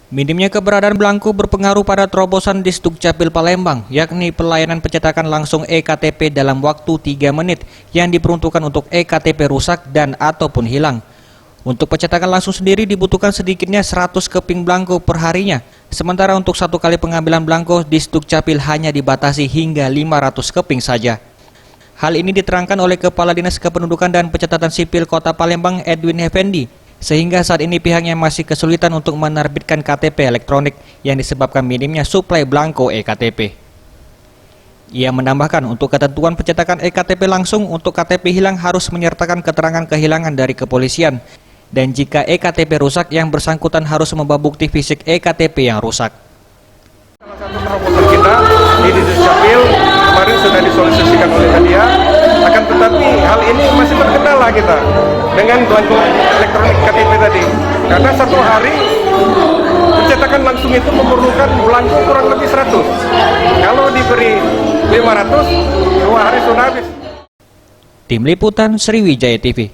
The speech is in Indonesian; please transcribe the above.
Minimnya keberadaan belangko berpengaruh pada terobosan di Dukcapil Palembang, yakni pelayanan pencetakan langsung EKTP dalam waktu 3 menit yang diperuntukkan untuk EKTP rusak dan ataupun hilang. Untuk pencetakan langsung sendiri dibutuhkan sedikitnya 100 keping belangko per harinya, sementara untuk satu kali pengambilan belangko di Dukcapil hanya dibatasi hingga 500 keping saja. Hal ini diterangkan oleh Kepala Dinas Kependudukan dan Pencatatan Sipil Kota Palembang Edwin Effendi, sehingga saat ini pihaknya masih kesulitan untuk menerbitkan KTP elektronik yang disebabkan minimnya suplai belangko EKTP. Ia menambahkan untuk ketentuan pencetakan EKTP langsung untuk KTP hilang harus menyertakan keterangan kehilangan dari kepolisian, dan jika EKTP rusak yang bersangkutan harus membawa bukti fisik EKTP yang rusak. Salah satu terobosan kita di Dukcapil kemarin sudah disolusikan oleh Nadia, akan tetapi hal ini masih terkendala kita dengan belangko elektronik KTP tadi, karena satu hari pencetakan langsung itu memerlukan belangko kurang lebih 100. Kalau diberi 500, 2 hari sudah habis. Tim Liputan Sriwijaya TV.